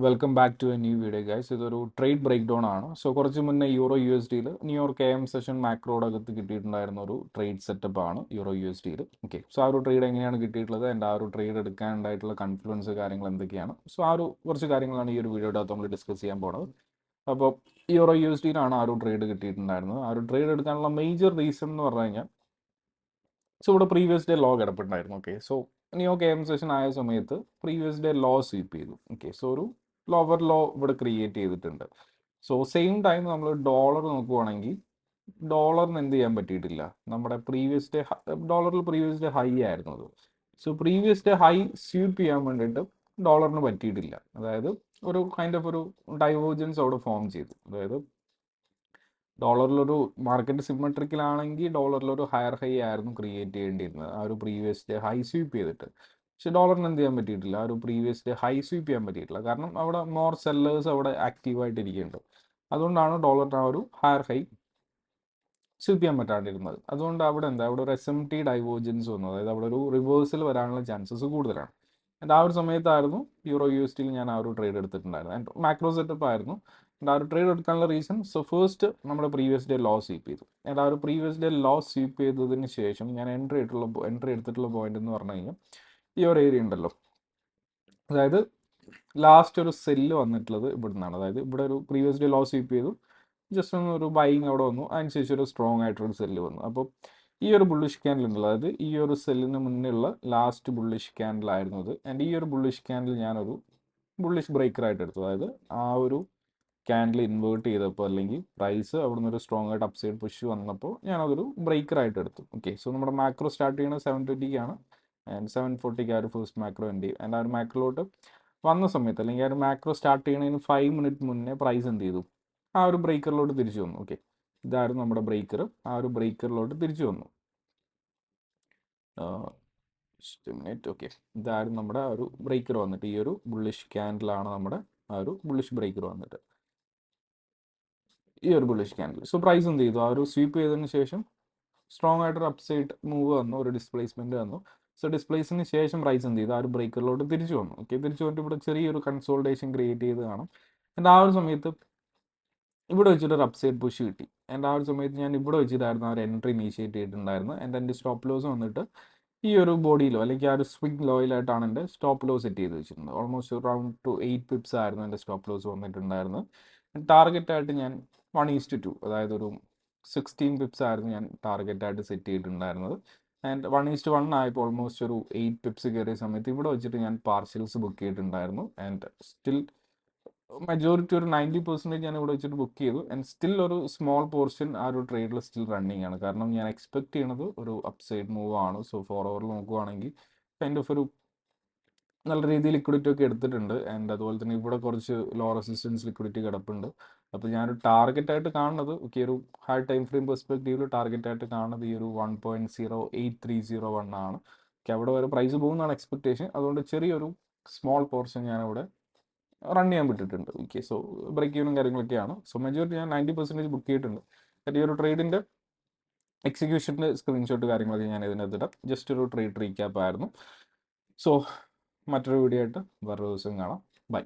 Welcome back to a new video guys. ഇതൊരു trade break down ആണ്. So കുറച്ച് മുന്നേ യൂറോ യു എസ് ഡിയിൽ ന്യൂയോർക്ക് എം സെഷൻ മാക്രോയുടെ അകത്ത് കിട്ടിയിട്ടുണ്ടായിരുന്ന ഒരു ട്രേഡ് സെറ്റപ്പ് ആണ് യൂറോ യു എസ് ഡിയിൽ. ഓക്കെ, സോ ആ ഒരു ട്രേഡ് എങ്ങനെയാണ് കിട്ടിയിട്ടുള്ളത്, എൻ്റെ ആ ഒരു ട്രേഡ് എടുക്കാനുണ്ടായിട്ടുള്ള കൺഫ്ലുവൻസ് കാര്യങ്ങൾ എന്തൊക്കെയാണ്, സോ ആ ഒരു കുറച്ച് കാര്യങ്ങളാണ് ഈ ഒരു വീഡിയോയുടെ അകത്ത് നമ്മൾ ഡിസ്കസ് ചെയ്യാൻ പോകുന്നത്. അപ്പോൾ യൂറോ യു എസ് ഡിയിലാണ് ആ ഒരു ട്രേഡ് കിട്ടിയിട്ടുണ്ടായിരുന്നത്. ആ ഒരു ട്രേഡ് എടുക്കാനുള്ള മേജർ റീസൺ എന്ന് പറഞ്ഞു കഴിഞ്ഞാൽ, സോ ഇവിടെ പ്രീവിയസ് ഡേ ലോ കിടപ്പുണ്ടായിരുന്നു. Okay, so New York AM session ആയ സമയത്ത് പ്രീവിയസ് ഡേ ലോ സ്വീപ്പ് ചെയ്തു. ഓക്കെ, സോ ഒരു ലോവർ ലോ ഇവിടെ ക്രിയേറ്റ് ചെയ്തിട്ടുണ്ട്. സോ സെയിം ടൈം നമ്മൾ ഡോളർ നോക്കുവാണെങ്കിൽ ഡോളറിന് എന്ത് ചെയ്യാൻ പറ്റിയിട്ടില്ല. നമ്മുടെ പ്രീവിയസ് ഡേ ഡോളറിൽ പ്രീവിയസ് ഡേ ഹൈ ആയിരുന്നു അത്. So previous day high sweep ചെയ്യാൻ വേണ്ടിയിട്ട് ഡോളറിന് പറ്റിയിട്ടില്ല. അതായത് ഒരു കൈൻഡ് ഓഫ് ഒരു ഡൈവേർജൻസ് അവിടെ ഫോം ചെയ്തു. അതായത് ഡോളറിലൊരു മാർക്കറ്റ് സിമെട്രിക്കലാണെങ്കിൽ ഡോളറിലൊരു ഹയർ ഹൈ ആയിരുന്നു ക്രിയേറ്റ് ചെയ്യേണ്ടിയിരുന്നത് ആ ഒരു പ്രീവിയസ് ഡേ ഹൈ സ്വീപ്പ് ചെയ്തിട്ട്. പക്ഷെ ഡോളറിന് എന്ത് ചെയ്യാൻ പറ്റിയിട്ടില്ല, ആ ഒരു പ്രീവിയസ് ഡേ ഹൈ സ്വീപ്പ് ചെയ്യാൻ പറ്റിയിട്ടില്ല. കാരണം അവിടെ മോർ സെല്ലേഴ്സ് അവിടെ ആക്റ്റീവായിട്ട് ഇരിക്കുന്നുണ്ട്. അതുകൊണ്ടാണ് ഡോളറിന് ആ ഒരു ഹയർ ഹൈ സ്വീപ്പ് ചെയ്യാൻ പറ്റാണ്ടിരുന്നത്. അതുകൊണ്ട് അവിടെ അവിടെ ഒരു SMT ഡൈവേർജൻസ് വന്നു. അതായത് അവിടെ ഒരു റിവേഴ്സൽ വരാനുള്ള ചാൻസസ് കൂടുതലാണ്. എൻ്റെ ആ ഒരു സമയത്തായിരുന്നു യൂറോ യു എസ് ഡിയിൽ ഞാൻ ആ ഒരു ട്രേഡ് എടുത്തിട്ടുണ്ടായിരുന്നു. ആൻഡ് മാക്രോ സെറ്റപ്പ് ആയിരുന്നു. എൻ്റെ ആ ഒരു ട്രേഡ് എടുക്കാനുള്ള റീസൺ, സോ ഫസ്റ്റ് നമ്മുടെ പ്രീവിയസ് ഡേ ലോ സ്വീപ്പ് ചെയ്തു. എൻ്റെ ആ ഒരു പ്രീവിയസ് ഡേ ലോ സ്വീപ്പ് ചെയ്തതിന് ശേഷം ഞാൻ എൻട്രി എടുത്തിട്ടുള്ള പോയിന്റ് എന്ന് പറഞ്ഞു കഴിഞ്ഞാൽ ഈ ഒരു ഏരിയ ഉണ്ടല്ലോ, അതായത് ലാസ്റ്റ് ഒരു സെല്ല് വന്നിട്ടുള്ളത് ഇവിടെ നിന്നാണ്. അതായത് ഇവിടെ ഒരു പ്രീവിയസ് ഡേ ലോ സ്വീപ്പ് ചെയ്തു, ജസ്റ്റ് ഒന്ന് ഒരു ബൈങ് അവിടെ വന്നു, അതിനുശേഷം ഒരു സ്ട്രോങ് ആയിട്ടൊരു സെല്ല് വന്നു. അപ്പോൾ ഈ ഒരു ബുള്ളിഷ് ക്യാൻഡിൽ ഉണ്ടല്ലോ, അതായത് ഈ ഒരു സെല്ലിന് മുന്നിലുള്ള ലാസ്റ്റ് ബുള്ളിഷ് ക്യാൻഡിൽ ആയിരുന്നു അത്. ആൻഡ് ഈ ഒരു ബുള്ളിഷ് ക്യാൻഡിൽ ഞാനൊരു ബുള്ളിഷ് ബ്രേക്കറായിട്ട് എടുത്തു. അതായത് ആ ഒരു ക്യാൻഡിൽ ഇൻവേർട്ട് ചെയ്തപ്പോൾ അല്ലെങ്കിൽ പ്രൈസ് അവിടെ നിന്ന് ഒരു സ്ട്രോങ് ആയിട്ട് അപ്സൈഡ് പുഷ് വന്നപ്പോൾ ഞാനതൊരു ബ്രേക്കറായിട്ട് എടുത്തു. ഓക്കെ, സോ നമ്മുടെ മാക്രോ സ്റ്റാർട്ട് ചെയ്യുന്നത് 720 ആൻഡ് 740 ആ ഒരു ഫസ്റ്റ് മാക്രോ എൻഡ് ചെയ്യും. ആൻഡ് ആ ഒരു മാക്രോട്ട് വന്ന സമയത്ത് അല്ലെങ്കിൽ ആ ഒരു മാക്രോ സ്റ്റാർട്ട് ചെയ്യുന്നതിന് 5 മിനിറ്റ് മുന്നേ പ്രൈസ് എന്ത് ചെയ്തു, ആ ഒരു ബ്രേക്കറിലോട്ട് തിരിച്ചു വന്നു. ഓക്കെ, ഇതായിരുന്നു നമ്മുടെ ബ്രേക്കർ. ആ ഒരു ബ്രേക്കറിലോട്ട് തിരിച്ചു വന്നു. മിനിറ്റ്. ഓക്കെ, ഇതായിരുന്നു നമ്മുടെ ആ ഒരു ബ്രേക്കർ വന്നിട്ട്, ഈ ഒരു ബുള്ളിഷ് ക്യാൻഡിലാണ് നമ്മുടെ ആ ഒരു ബുള്ളിഷ് ബ്രേക്കർ വന്നിട്ട്, ഈ ഒരു ബുള്ളിഷ് ക്യാൻഡിൽ. സോ പ്രൈസ് എന്ത് ചെയ്തു, ആ ഒരു സ്വീപ്പ് ചെയ്തതിന് ശേഷം സ്ട്രോങ് ആയിട്ടൊരു അപ്സൈഡ് മൂവ് വന്നു, ഒരു ഡിസ്പ്ലേസ്മെന്റ് വന്നു. സോ ഡിസ്പ്ലേസിന് ശേഷം പ്രൈസ് എന്ത് ചെയ്തു, ആ ഒരു ബ്രേക്കറിലോട്ട് തിരിച്ചു വന്നു. ഓക്കെ, തിരിച്ചു വന്നിട്ട് ഇവിടെ ചെറിയൊരു കൺസോൾട്ടേഷൻ ക്രിയേറ്റ് ചെയ്ത് കാണും. എൻ്റെ ആ ഒരു സമയത്ത് ഇവിടെ വെച്ചിട്ട് ഒരു അപ്സൈഡ് പുഷ് കിട്ടി. എൻ്റെ ആ ഒരു സമയത്ത് ഞാൻ ഇവിടെ വെച്ചിട്ടായിരുന്നു ആ ഒരു എൻട്രി ഇനീഷ്യേറ്റ് ചെയ്തിട്ടുണ്ടായിരുന്നു. എൻ്റെ സ്റ്റോപ്പ് ലോസ് വന്നിട്ട് ഈ ഒരു ബോഡിയിലോ അല്ലെങ്കിൽ ആ ഒരു സ്വിംഗ് ലോയിലായിട്ടാണ് എൻ്റെ സ്റ്റോപ്പ് ലോസ് സെറ്റ് ചെയ്ത് വെച്ചിരുന്നത്. ഓൾമോസ്റ്റ് അറൗണ്ട് ടു 8 പിപ്സ് ആയിരുന്നു എൻ്റെ സ്റ്റോപ്പ് ലോസ് വന്നിട്ടുണ്ടായിരുന്നത്. ടാർഗറ്റായിട്ട് ഞാൻ 1:2, അതായത് ഒരു 16 പിപ്സ് ആയിരുന്നു ഞാൻ ടാർഗറ്റായിട്ട് സെറ്റ് ചെയ്തിട്ടുണ്ടായിരുന്നത്. ആൻഡ് 1:1 ആയപ്പോൾ ഓൾമോസ്റ്റ് ഒരു 8 പിപ്സ് കയറിയ സമയത്ത് ഇവിടെ വെച്ചിട്ട് ഞാൻ പാർഷ്യൽസ് ബുക്ക് ചെയ്തിട്ടുണ്ടായിരുന്നു. ആൻഡ് സ്റ്റിൽ മെജോറിറ്റി ഒരു 90% ഞാൻ ഇവിടെ വെച്ചിട്ട് ബുക്ക് ചെയ്തു. ആൻഡ് സ്റ്റിൽ ഒരു സ്മോൾ പോർഷൻ ആ ഒരു ട്രേഡിൽ സ്റ്റിൽ റണ്ണിങ് ആണ്. കാരണം ഞാൻ എക്സ്പെക്ട് ചെയ്യണത് ഒരു അപ്സൈഡ് മൂവ് ആണ്. സോ 4 ഓവറിൽ നോക്കുവാണെങ്കിൽ കൈൻഡ് ഓഫ് ഒരു നല്ല രീതിയിൽ ലിക്വിഡിറ്റി ഒക്കെ എടുത്തിട്ടുണ്ട്. ആൻഡ് അതുപോലെ തന്നെ ഇവിടെ കുറച്ച് ലോ റെസിസ്റ്റൻസ് ലിക്വിഡിറ്റി കിടപ്പുണ്ട്. അപ്പോൾ ഞാനൊരു ടാർഗറ്റായിട്ട് കാണുന്നത്, ഓക്കെ, ഒരു ഹൈ ടൈം ഫ്രെയിം പെർസ്പെക്റ്റീവിൽ ടാർഗറ്റായിട്ട് കാണുന്നത് ഈ ഒരു 1.08301 ആണ്. ഓക്കെ, അവിടെ വരെ പ്രൈസ് പോകുന്നതാണ് എക്സ്പെക്ടേഷൻ. അതുകൊണ്ട് ചെറിയൊരു സ്മോൾ പോർഷൻ ഞാനിവിടെ റൺ ചെയ്യാൻ വിട്ടിട്ടുണ്ട്. ഓക്കെ, സോ ബ്രേക്ക് ഈവനും കാര്യങ്ങളൊക്കെയാണ്. സോ മെജോറിറ്റി ഞാൻ 90% ബുക്ക് ചെയ്തിട്ടുണ്ട്. ഈ ഒരു ട്രേഡിൻ്റെ എക്സിക്യൂഷൻ്റെ സ്ക്രീൻഷോട്ട് കാര്യങ്ങളൊക്കെ ഞാൻ ഇതിനകത്ത് ഇടാം. ജസ്റ്റ് ഒരു ട്രേഡ് റീക്യാപ്പ് ആയിരുന്നു. സോ മറ്റൊരു വീഡിയോ ആയിട്ട് വേറൊരു ദിവസം കാണാം. ബൈ.